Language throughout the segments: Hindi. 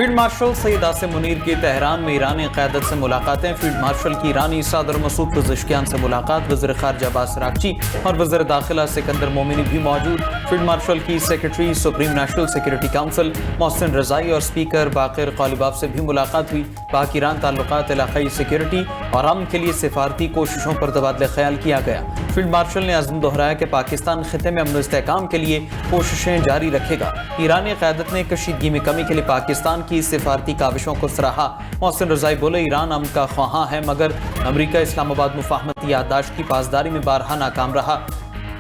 फील्ड मार्शल सईद आसिम मुनीर की तेहरान में ईरानी क़यादत से मुलाकातें। फील्ड मार्शल की ईरानी सदर मसूद पज़ेश्कियान से मुलाकात। वज़ीर ख़ारजा अब्बास अराग़ची और वज़ीर दाखिला सिकंदर मोमिनी भी मौजूद। फील्ड मार्शल की secretary supreme national security council Mohsin Rezaei और स्पीकर बाक़िर क़ालिबाफ से भी मुलाकात हुई। पाक ईरान ताल्लुकात, इलाक़ाई सिक्योरिटी और अमन के लिए सिफारती कोशिशों पर तबादला ख्याल किया गया। फील्ड मार्शल ने अज़्म दोहराया कि पाकिस्तान ख़िते में अमन और इस्तेहकाम के लिए कोशिशें जारी रखेगा। ईरानी क़यादत ने कशीदगी में कमी के लिए पाकिस्तान की सिफारती काविशों को सराहा। मोहसिन रज़ाई बोले, ईरान अमन का ख्वाहां है मगर अमरीका इस्लामाबाद मुफाहमती याददाश्त की पासदारी में बारहा नाकाम रहा।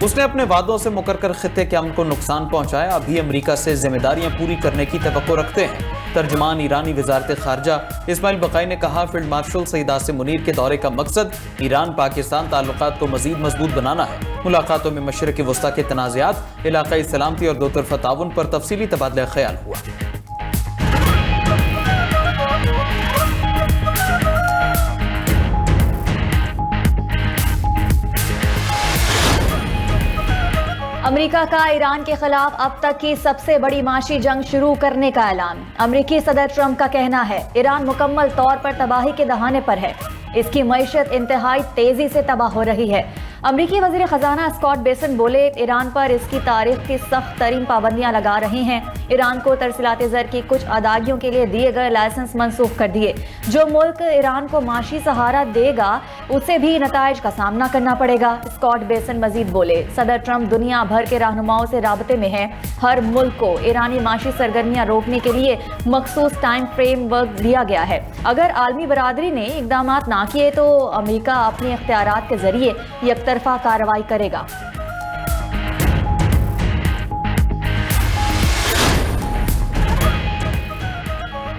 उसने अपने वादों से मुकर कर खिते के अमन को नुकसान पहुंचाया। अभी अमरीका से जिम्मेदारियां पूरी करने की तवक्को रखते हैं। तर्जमान ईरानी वज़ारत ख़ारजा इस्माइल बक़ाई ने कहा, फील्ड मार्शल सईद आसिम मुनीर के दौरे का मकसद ईरान पाकिस्तान ताल्लुकात को मज़ीद मजबूत बनाना है। मुलाकातों में मशरिक़ वस्ता के तनाज़ात, इलाक़ाई सलामती और दो तरफ़ा ताउन पर तफसीली तबादला ख्याल हुआ। अमेरिका का ईरान के खिलाफ अब तक की सबसे बड़ी माशी जंग शुरू करने का ऐलान। अमेरिकी सदर ट्रंप का कहना है, ईरान मुकम्मल तौर पर तबाही के दहाने पर है। इसकी मईशत इंतहाई तेजी से तबाह हो रही है। अमरीकी वज़ीर ख़जाना स्कॉट बेसन बोले, ईरान पर इसकी तारीख की सख्त तरीन पाबंदियां लगा रही हैं। ईरान को तरसीलात ज़र की कुछ अदायगियों के लिए दिए गए लाइसेंस मनसूख कर दिए। जो मुल्क ईरान को माशी सहारा देगा उसे भी नताइज का सामना करना पड़ेगा। स्कॉट बेसन मजीद बोले, सदर ट्रंप दुनिया भर के रहनुमाओं से राबते में हैं। हर मुल्क को ईरानी माशी सरगर्मियां रोकने के लिए मखसूस टाइम फ्रेमवर्क दिया गया है। अगर आलमी बरादरी ने इकदाम ना किए तो अमेरिका अपने इख्तियारात के जरिए यकतरफा कार्रवाई करेगा।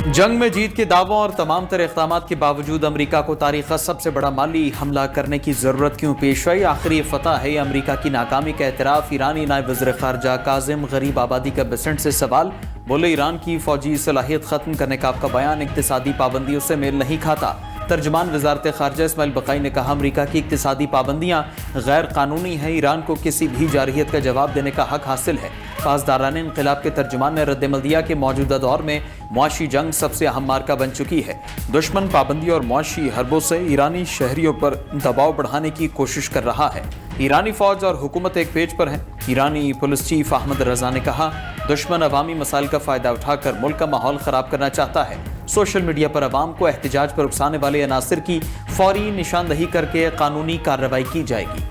जंग में जीत के दावों और तमाम तरह इक़दामात के बावजूद अमेरिका को तारीख़ का सबसे बड़ा माली हमला करने की ज़रूरत क्यों पेश आई? आखिर ये फतह है अमेरिका की नाकामी का एतराफ़? ईरानी नायब वज़ीर ख़ारजा काज़िम गरीब आबादी का बेसेंट से सवाल। बोले, ईरान की फ़ौजी सलाहियत ख़त्म करने का आपका बयान इक़्तिसादी पाबंदियों से मेल नहीं खाता। तर्जमान वज़ारत ख़ारजा इस्माइल बक़ाई ने कहा, अमरीका की इक़्तिसादी पाबंदियाँ गैर कानूनी है। ईरान को किसी भी जारहियत का जवाब देने का हक हासिल है। पासदारान इनक़िलाब के तर्जमान ने रद्दमल दिया कि मौजूदा दौर में मुआशी जंग सबसे अहम मार्का बन चुकी है। दुश्मन पाबंदी और मुआशी हरबों से ईरानी शहरियों पर दबाव बढ़ाने की कोशिश कर रहा है। ईरानी फौज और हुकूमत एक पेज पर है। ईरानी पुलिस चीफ अहमद रजा ने कहा, दुश्मन अवामी मसाइल का फ़ायदा उठाकर मुल्क का माहौल ख़राब करना चाहता है। सोशल मीडिया पर अवाम को एहतजाज पर उकसाने वाले अनासिर की फौरी निशानदही करके कानूनी कार्रवाई की जाएगी।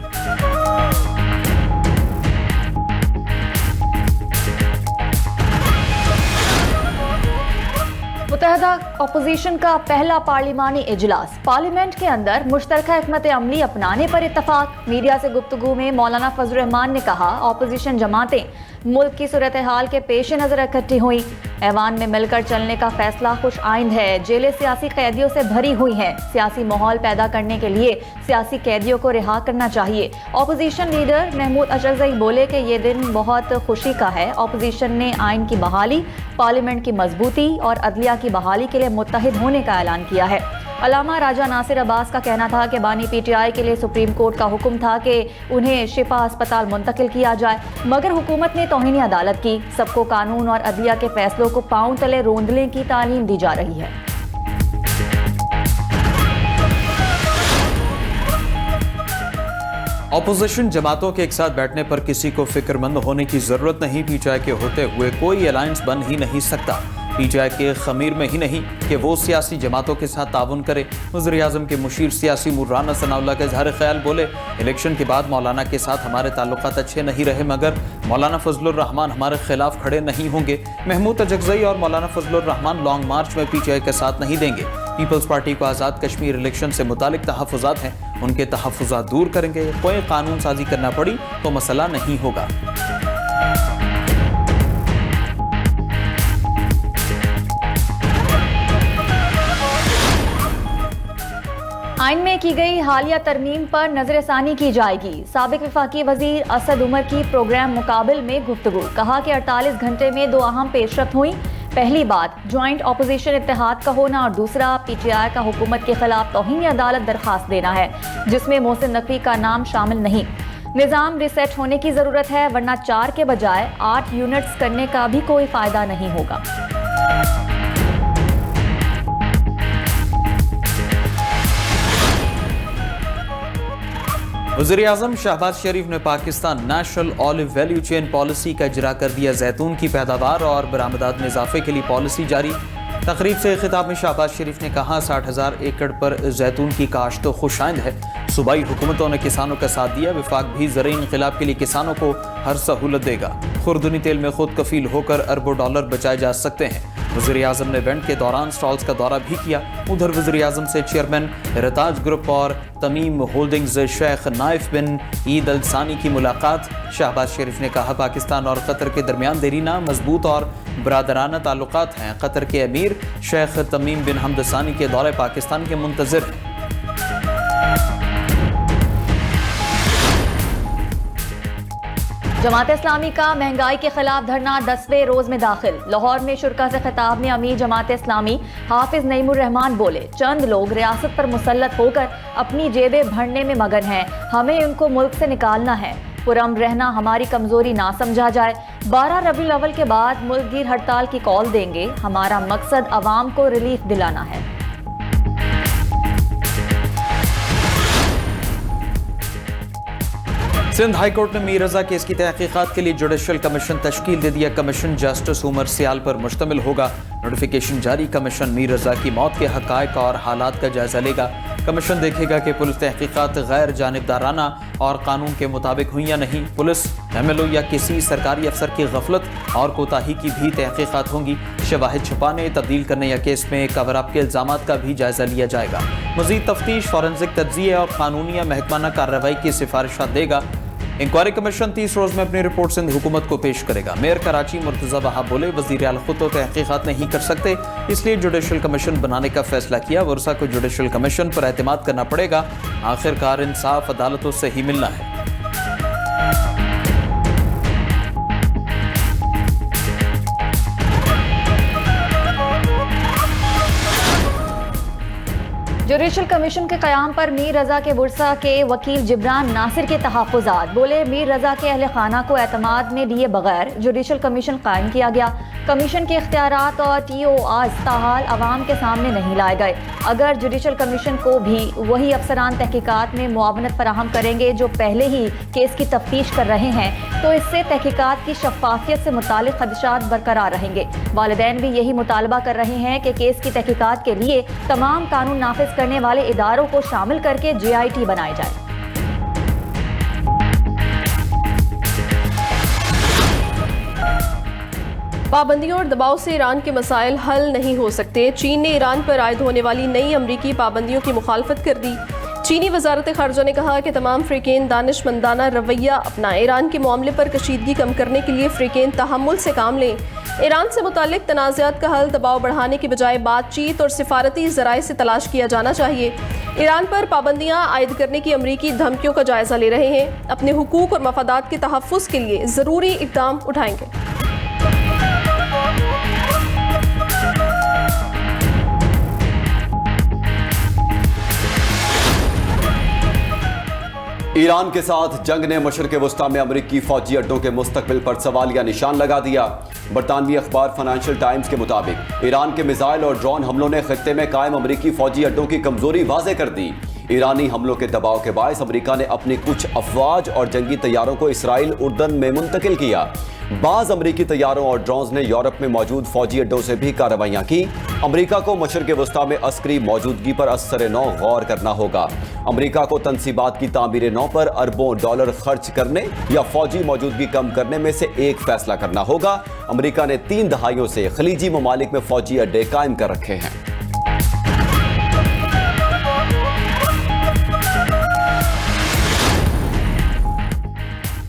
मुत्तहदा अपोजिशन का पहला पार्लिमानी इजलास। पार्लियामेंट के अंदर मुश्तरका हिकमत अमली अपनाने पर इत्तफाक। मीडिया से गुफ्तगू में मौलाना फजल रहमान ने कहा, अपोजिशन जमातें मुल्क की सूरत हाल के पेश नज़र इकट्ठी हुई। ऐवान में मिलकर चलने का फैसला खुश आइंद है। जेलें सियासी कैदियों से भरी हुई हैं। सियासी माहौल पैदा करने के लिए सियासी कैदियों को रिहा करना चाहिए। अपोजिशन लीडर महमूद अशरजई बोले कि ये दिन बहुत खुशी का है। अपोजिशन ने आइन की बहाली, पार्लियामेंट की मजबूती और अदलिया की बहाली के लिए मुत्तहिद होने का ऐलान किया है। अलामा राजा नासिर अब्बास का कहना था कि बानी पीटीआई के लिए सुप्रीम कोर्ट का हुक्म था कि उन्हें शिफा अस्पताल मुंतकिल किया जाए, मगर हुकूमत ने तौहीन अदालत की। सबको कानून और अदलिया के फैसलों को पांव तले रोंदने की तालीम दी जा रही है। अपोजिशन जमातों के एक साथ बैठने पर किसी को फिक्रमंद होने की जरूरत नहीं। पीटीआई के होते हुए कोई अलायंस बन ही नहीं सकता। पीटीआई के खमीर में ही नहीं कि वो सियासी जमातों के साथ ताउन करे। वज़ीर आज़म के मुशीर सियासी मुर्राना सनाउल्लाह के इज़हार ख्याल बोले, इलेक्शन के बाद मौलाना के साथ हमारे ताल्लुकात अच्छे नहीं रहे मगर मौलाना फजलुर रहमान हमारे खिलाफ खड़े नहीं होंगे। महमूद अजगज़ई और मौलाना फजलुर रहमान लॉन्ग मार्च में पीटीआई का साथ नहीं देंगे। पीपल्स पार्टी को आज़ाद कश्मीर इलेक्शन से मुतालिक तहफ़्फ़ुज़ात हैं, उनके तहफ़्फ़ुज़ात दूर करेंगे। कोई कानून साजी करना पड़ी तो मसला नहीं होगा। आइन में की गई हालिया तरमीम पर नजरसानी की जाएगी। साबिक वफाकी वजीर असद उमर की प्रोग्राम मुकाबिल में गुफ्तगू। कहा कि 48 घंटे में 2 अहम पेशरफ्त हुई। पहली बात ज्वाइंट अपोजिशन इत्तेहाद का होना और दूसरा पीटीआई का हुकूमत के खिलाफ तौहीन अदालत दरखास्त देना है, जिसमें मोहसिन नकवी का नाम शामिल नहीं। निज़ाम रिसेट होने की जरूरत है, वरना 4 के बजाय 8 यूनिट्स करने का भी कोई फायदा नहीं होगा। वज़ीर आज़म शहबाज शरीफ ने Pakistan national olive value chain policy का इजरा कर दिया। जैतून की पैदावार और बरामदात में इजाफे के लिए पॉलिसी जारी। तकरीब से खिताब में शहबाज शरीफ ने कहा 60,000 एकड़ पर जैतून की काश्त तो खुशाइंद है। सूबाई हुकूमतों ने किसानों का साथ दिया। विफाक भी ज़राई इनक़िलाब के लिए किसानों को हर सहूलत देगा। खुर्दनी तेल में खुद कफील होकर अरबों डॉलर बचाए जा सकते हैं। वज़ीर आज़म ने इवेंट के दौरान स्टॉल्स का दौरा भी किया। उधर वज़ीर आज़म से चेयरमैन रिताज ग्रुप और तमीम होल्डिंग्स शेख नाइफ बिन ईद अल सानी की मुलाकात। शहबाज शरीफ ने कहा पाकिस्तान और कतर के दरमियान देरीना मजबूत और बरादराना ताल्लुकात हैं। कतर के अमीर शेख तमीम बिन हमद सानी के दौरे पाकिस्तान के मुंतज़िर हैं। जमात इस्लामी का महंगाई के खिलाफ धरना 10वें रोज में दाखिल। लाहौर में शुरा से खिताब में अमीर जमात इस्लामी हाफिज नईमुर रहमान बोले, चंद लोग रियासत पर मुसल्लत होकर अपनी जेबें भरने में मगन हैं। हमें उनको मुल्क से निकालना है। पुरअमन रहना हमारी कमजोरी ना समझा जाए। 12 रबीउल अव्वल के बाद मुल्कगीर हड़ताल की कॉल देंगे। हमारा मकसद अवाम को रिलीफ दिलाना है। सिंध हाई कोर्ट ने मीर रजा केस की तहकीकात के लिए जुडिशल कमीशन तश्कील दे दिया। कमीशन जस्टिस उमर सियाल पर मुश्तमिल होगा। नोटिफिकेशन जारी। कमीशन मीर रजा की मौत के हकायक और हालात का जायजा लेगा। कमीशन देखेगा कि पुलिस तहकीकात गैर जानिबदाराना और कानून के मुताबिक हुई या नहीं। पुलिस, MLO या किसी सरकारी अफसर की गफलत और कोताही की भी तहकीकात होंगी। शवाहिद छुपाने, तब्दील करने या केस में कवर अप के इल्जामात का भी जायजा लिया जाएगा। मजीद तफ्तीश, फॉरेंसिक तज्जिया और कानूनी या महकमाना कार्रवाई की सिफारिशात देगा। इंक्वायरी कमीशन 30 रोज में अपनी रिपोर्ट सिंध हुकूमत को पेश करेगा। मेयर कराची मुर्तज़ा वहाब बोले, वज़ीर आला खुद तो तहकीकात नहीं कर सकते, इसलिए जुडिशल कमीशन बनाने का फैसला किया। वर्षा को जुडिशल कमीशन पर एतमाद करना पड़ेगा। आखिरकार इंसाफ अदालतों से ही मिलना है। जुडिशल कमीशन के क़याम पर मीर रजा के बुरसा के वकील जिब्रान नासिर के तहफ़्फ़ुज़ात। बोले, मीर रजा के अहले खाना को एतमाद में लिए बगैर जुडिशल कमीशन कायम किया गया। कमीशन के इख्तियारात और TORs ताहाल अवाम के सामने नहीं लाए गए। अगर जुडिशल कमीशन को भी वही अफसरान तहकीकात में मुआवनत फराहम करेंगे जो पहले ही केस की तफ्तीश कर रहे हैं, तो इससे तहकीकात की शफाफियत से मुतालिक खदशात बरकरार रहेंगे। वालिदैन भी यही मुतालबा कर रहे हैं कि केस की तहकीकात के लिए तमाम कानून नाफिज करने वाले इदारों को शामिल करके JIT बनाए जाए। पाबंदियों और दबाव से ईरान के मसाइल हल नहीं हो सकते। चीन ने ईरान पर आयद होने वाली नई अमरीकी पाबंदियों की मुखालफत कर दी। चीनी वजारत खारजा ने कहा कि तमाम फ़रीक़ैन दानिशमंदाना रवैया अपनाएं। ईरान के मामले पर कशीदगी कम करने के लिए फ़रीक़ैन तहम्मुल से काम लें। ईरान से मुताल्लिक तनाज़ात का हल दबाव बढ़ाने की बजाय बातचीत और सिफारती ज़राए से तलाश किया जाना चाहिए। ईरान पर पाबंदियाँ आयद करने की अमरीकी धमकियों का जायज़ा ले रहे हैं। अपने हुकूक और मफादात के तहफ़्फ़ुज़ के लिए ज़रूरी इक़दाम उठाएंगे। ईरान के साथ जंग ने मशरिक़ वस्ता में अमरीकी फौजी अड्डों के मुस्तकबिल पर सवालिया निशान लगा दिया। बरतानवी अखबार फाइनेंशियल टाइम्स के मुताबिक ईरान के मिसाइल और ड्रोन हमलों ने खित्ते में कायम अमरीकी फौजी अड्डों की कमजोरी वाज़े कर दी। ईरानी हमलों के दबाव के बायस अमरीका ने अपनी कुछ अफवाज और जंगी तैयारों को इसराइल उर्दन में मुंतकिल किया। बाज़ अमरीकी तैयारों और ड्रोन्स ने यूरोप में मौजूद फौजी अड्डों से भी कार्रवाइयाँ की। अमरीका को मशरिक़ वस्ता में अस्करी मौजूदगी पर असर नौ गौर करना होगा। अमरीका को तनसीबात की तामीर नौ पर अरबों डॉलर खर्च करने या फौजी मौजूदगी कम करने में से एक फैसला करना होगा। अमरीका ने 3 दहाइयों से खलीजी ममालिक में फौजी अड्डे कायम कर रखे हैं।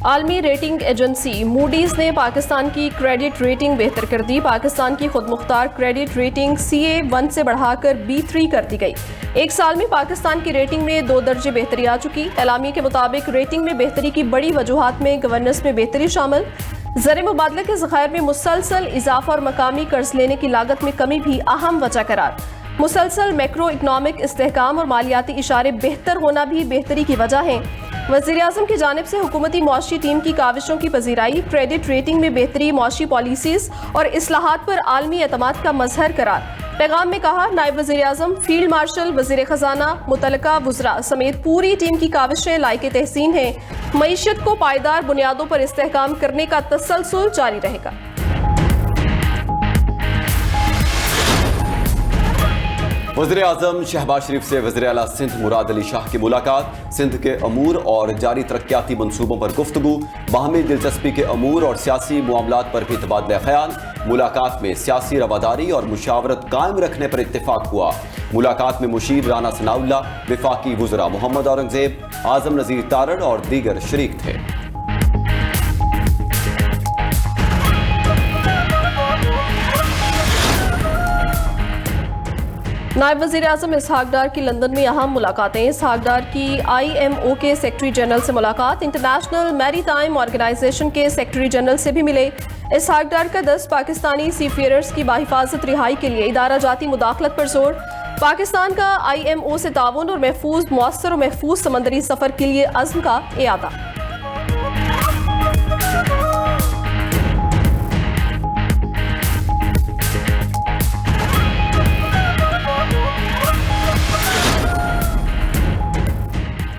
आलमी रेटिंग एजेंसी मूडीज़ ने पाकिस्तान की क्रेडिट रेटिंग बेहतर कर दी। पाकिस्तान की खुद मुख्तार क्रेडिट रेटिंग CA1 से बढ़ाकर B3 कर दी गई। एक साल में पाकिस्तान की रेटिंग में 2 दर्जे बेहतरी आ चुकी। एलामिया के मुताबिक रेटिंग में बेहतरी की बड़ी वजूहात में गवर्नेंस में बेहतरी शामिल, ज़र मुबादला के ज़खायर में मुसलसल इजाफा और मकामी कर्ज लेने की लागत में कमी भी अहम वजह करार। मुसलसल मैक्रो इकनॉमिक इस्तेहकाम और मालियाती इशारे बेहतर होना भी बेहतरी की वजह है। वज़ीर आज़म की जानिब से हुकूमती मुआशी टीम की काविशों की पजीराई, क्रेडिट रेटिंग में बेहतरी, मुआशी पॉलिसीज़ और इस्लाहात पर आलमी एतमाद का मजहर करार। पैगाम में कहा, नायब वज़ीर आज़म, फील्ड मार्शल, वज़ीर ख़जाना, मुतलका वज़रा समेत पूरी टीम की काविशें लायक तहसीन हैं। मईशत को पायदार बुनियादों पर इस्तेहकाम करने का तसलसल जारी रहेगा। वज़ीर आज़म शहबाज शरीफ से वज़ीर आला सिंध मुराद अली शाह की मुलाकात। सिंध के अमूर और जारी तरक्याती मनसूबों पर गुफ्तगू। बाहमी दिलचस्पी के अमूर और सियासी मामलात पर भी तबादला ख्याल। मुलाकात में सियासी रवादारी और मुशावरत कायम रखने पर इत्तेफाक हुआ। मुलाकात में मुशीर राना सनाउल्ला, वफाकी वज़रा मोहम्मद औरंगजेब, आज़म नज़ीर तारड़ और दीगर शरीक थे। नायब वज़ीर आज़म इसहाक डार की लंदन में अहम मुलाकातें। इसहाक डार की IMO के सेक्रेटरी जनरल से मुलाकात। इंटरनेशनल मैरीटाइम ऑर्गेनाइजेशन के सेक्रेटरी जनरल से भी मिले। इसहाक डार का 10 पाकिस्तानी सीफेयरर्स की बाहिफाजत रिहाई के लिए इदारा जाती मुदाखलत पर जोर। पाकिस्तान का IMO से ताउन और मौसर और महफूज समंदरी सफ़र के लिए अज़्म का इयादा।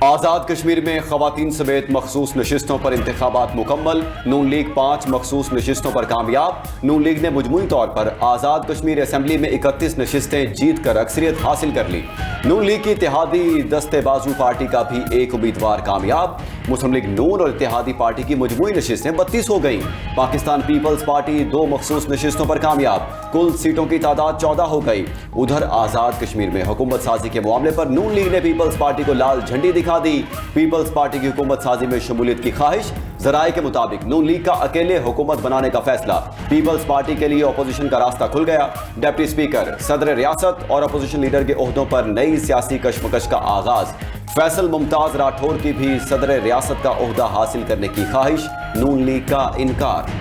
आज़ाद कश्मीर में ख़वातीन समेत मखसूस नशिस्तों पर इंतखाबात मुकम्मल। नून लीग 5 मखसूस नशिस्तों पर कामयाब। नून लीग ने मजमूई तौर पर आज़ाद कश्मीर असम्बली में 31 नशिस्तें जीत कर अक्सरियत हासिल कर ली। नून लीग की इत्तेहादी दस्ते बाजू पार्टी का भी एक उम्मीदवार कामयाब। मुस्लिम लीग नून और इत्तेहादी पार्टी की मजमूई नशिस्तें 32 हो गईं। पाकिस्तान पीपल्स पार्टी 2 मखसूस नशिस्तों पर कामयाब। कुल सीटों की तादाद 14 हो गई। उधर आज़ाद कश्मीर में हुकूमत साजी के मामले पर नून लीग ने पीपल्स पार्टी को लाल झंडी दिखा दी। पीपल्स पार्टी की हुकूमत साजी में शमूलियत की ख्वाहिश। जराए के मुताबिक नून लीग का अकेले हुकूमत बनाने का फैसला। पीपल्स पार्टी के लिए अपोजिशन का रास्ता खुल गया। डिप्टी स्पीकर, सदर रियासत और अपोजिशन लीडर के ओहदों पर नई सियासी कशमकश का आगाज। फैसल मुमताज राठौर की भी सदर रियासत का ओहदा हासिल करने की ख्वाहिश। नून लीग का इनकार।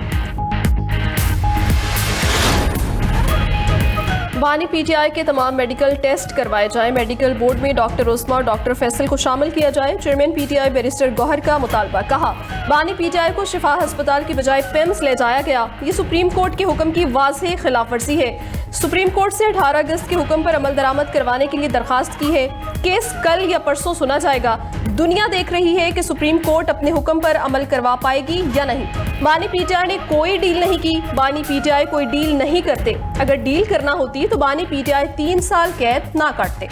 बानी PTI के तमाम मेडिकल टेस्ट करवाए जाएं। मेडिकल बोर्ड में डॉक्टर उस्मा और डॉक्टर फैसल को शामिल किया जाए। चेयरमैन PTI बैरिस्टर गौहर का मुतालबा। कहा, बानी PTI को शिफा अस्पताल की बजाय पेम्स ले जाया गया। ये सुप्रीम कोर्ट के हुक्म की वाज़ेह खिलाफ वर्जी है। सुप्रीम कोर्ट से 18 अगस्त के हुक्म पर अमल दरामद करवाने के लिए दरखास्त की है। केस कल या परसों सुना जाएगा। दुनिया देख रही है कि सुप्रीम कोर्ट अपने हुक्म पर अमल करवा पाएगी या नहीं। बानी PTI ने कोई डील नहीं की। बानी PTI कोई डील नहीं करते। अगर डील करना होती तो बानी PTI 3 साल कैद ना काटते।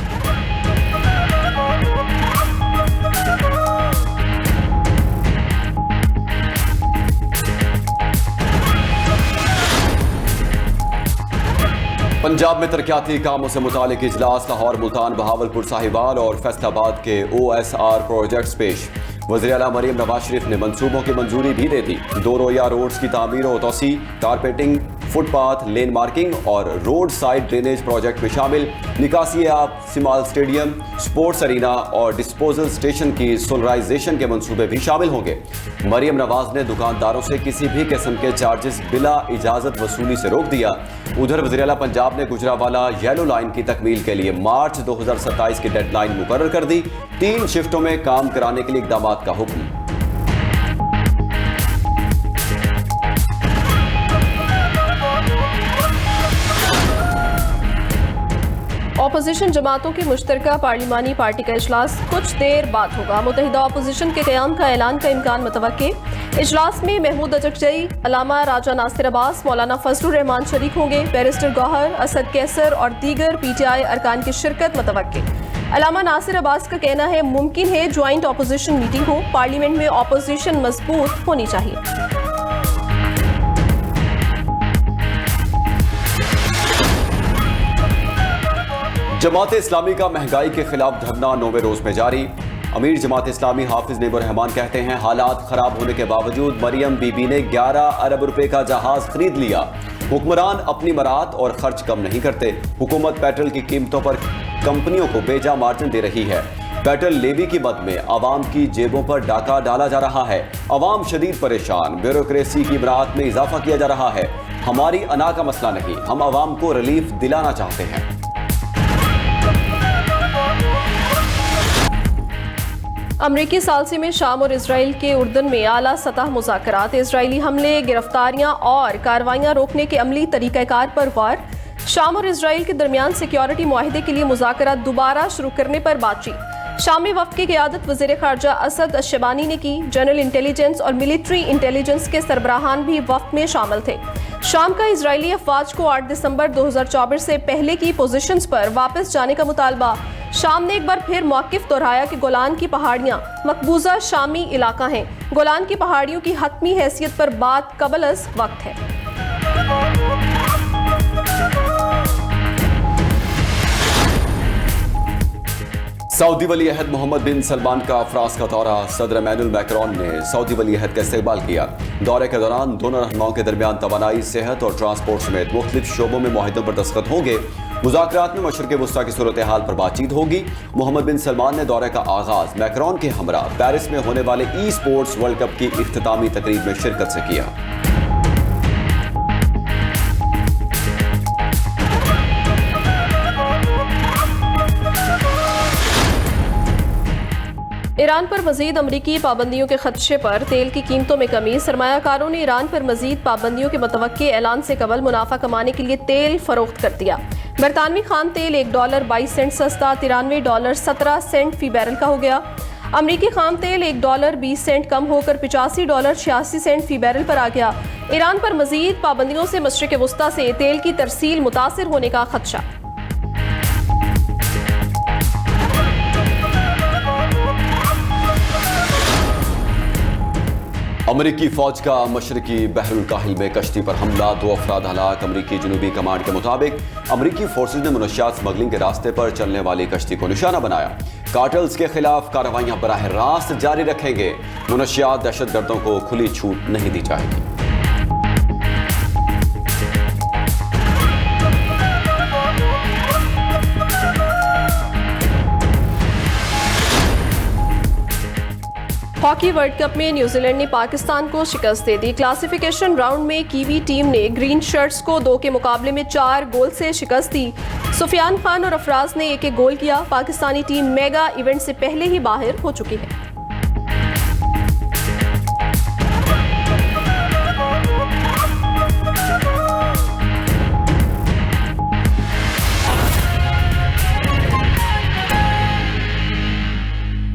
पंजाब में तरक्याती कामों से मुतालिक इजलास। लाहौर, मुल्तान, बहावलपुर, साहिवाल और फैसलाबाद के OSR प्रोजेक्ट्स पेश। वज़ीर आला मरीम नवाज शरीफ ने मंसूबों की मंजूरी भी दे दी। 2 रोया रोड्स की तामीर और तोसी, कारपेटिंग, फुटपाथ, लेन मार्किंग और रोड साइड ड्रेनेज प्रोजेक्ट में शामिल। निकासी आब, सिमाल स्टेडियम, स्पोर्ट्स अरीना और डिस्पोजल स्टेशन की सोलराइजेशन के मंसूबे भी शामिल होंगे। मरीम नवाज ने दुकानदारों से किसी भी किस्म के चार्जेस बिला इजाज़त वसूली से रोक दिया। उधर वज़ीर आला पंजाब ने गुजरावाला येलो लाइन की तकमील के लिए मार्च 2027 की डेडलाइन मुकर्रर कर दी। 3 शिफ्टों में काम कराने के लिए इक़दामात का हुक्म। अपोजिशन जमातों की मुश्तरका पार्लिमानी पार्टी का इजलास कुछ देर बाद होगा। मुत्तहिदा अपोजिशन के क़याम का ऐलान का इम्कान मुतवक्के। इजलास में महमूद अजकजई, अलामा राजा नासिर अब्बास, मौलाना फजलुर रहमान शरीक होंगे। बैरिस्टर गौहर, असद कैसर और दीगर PTI अरकान की शिरकत मुतवक्के। अलामा नासिर अब्बास का कहना है, मुमकिन है ज्वाइंट अपोजिशन मीटिंग हो। पार्लियामेंट में अपोजिशन मजबूत होनी चाहिए। जमात इस्लामी का महंगाई के खिलाफ धरना 9वें रोज में जारी। अमीर जमात इस्लामी हाफिज नेबर रहमान कहते हैं, हालात खराब होने के बावजूद मरियम बीबी ने 11 अरब रुपए का जहाज खरीद लिया। हुक्मरान अपनी मरात और खर्च कम नहीं करते। हुकूमत पेट्रोल की कीमतों पर कंपनियों को बेजा मार्जिन दे रही है। पेट्रोल लेवी की मद में आवाम की जेबों पर डाका डाला जा रहा है। आवाम शदीद परेशान। ब्यूरोक्रेसी की बरात में इजाफा किया जा रहा है। हमारी अना का मसला नहीं, हम आवाम को रिलीफ दिलाना चाहते हैं। अमरीकी सालसी में शाम और इसराइल के उर्दन में आला सतह मुज़ाकरात। इसराइली हमले, गिरफ्तारियां और कार्रवाइयां रोकने के अमली तरीक़ाकार पर गौर। शाम और इसराइल के दरमियान सिक्योरिटी मुआहिदे के लिए मुज़ाकरात दोबारा शुरू करने पर बातचीत। शामी वफ़द की क़यादत वज़ीर ख़ारजा असद अशबानी ने की। जनरल इंटेलिजेंस और मिलिट्री इंटेलिजेंस के सरबराहान भी वफ़द में शामिल थे। शाम का इजरायली अफवाज को 8 दिसंबर 2024 से पहले की पोजीशंस पर वापस जाने का मुतालबा। शाम ने एक बार फिर मौक़िफ़ दोहराया कि गोलान की पहाड़ियाँ मकबूजा शामी इलाका हैं। गोलान की पहाड़ियों की हतमी हैसियत पर बात कबल अज़ वक्त है। सऊदी वली अहद मोहम्मद बिन सलमान का फ्रांस का दौरा। सदर इमैनुअल मैक्रोन ने सऊदी वली अहद का इस्तेमाल किया। दौरे के दौरान दोनों रहनुमाओं के दरमियान तवानाई, सेहत और ट्रांसपोर्ट समेत मुख्तलिफ शोबों में मुआहिदों पर दस्तखत होंगे। मुज़ाकरात में मशरिक़ वस्ता की सूरत हाल पर बातचीत होगी। मोहम्मद बिन सलमान ने दौरे का आगाज मैक्रोन के हमरा पेरिस में होने वाले ई स्पोर्ट्स वर्ल्ड कप की इख्तितामी तकरीब में शिरकत से किया। ईरान पर मजीद अमरीकी पाबंदियों के खदशे पर तेल की कीमतों में कमी। सरमायाकारों ने ईरान पर मजीद पाबंदियों के मुतवक्के ऐलान से कबल मुनाफा कमाने के लिए तेल फरोख्त कर दिया। बरतानवी खान तेल $1.22 सस्ता $93.17 फी बैरल का हो गया। अमरीकी खाम तेल $1.20 कम होकर $85.86 फी बैरल पर आ गया। ईरान पर मजीद पाबंदियों से मशरिक़ वस्ता से तेल की तरसील मुतासिर होने का खदशा। अमरीकी फौज का मशरकी बहरुल काहिल में कश्ती पर हमला, 2 अफराद हलाक। अमरीकी जुनूबी कमांड के मुताबिक अमरीकी फोर्सेज ने मुनशियात स्मगलिंग के रास्ते पर चलने वाली कश्ती को निशाना बनाया। कार्टल्स के खिलाफ कार्रवाइयां बराह रास्त जारी रखेंगे। मुनशियात दहशतगर्दों को खुली छूट नहीं दी जाएगी। हॉकी वर्ल्ड कप में न्यूजीलैंड ने पाकिस्तान को शिकस्त दे दी। क्लासिफिकेशन राउंड में कीवी टीम ने ग्रीन शर्ट्स को 2 के मुकाबले में 4 गोल से शिकस्त दी। सुफियान खान और अफराज ने 1-1 गोल किया। पाकिस्तानी टीम मेगा इवेंट से पहले ही बाहर हो चुकी है।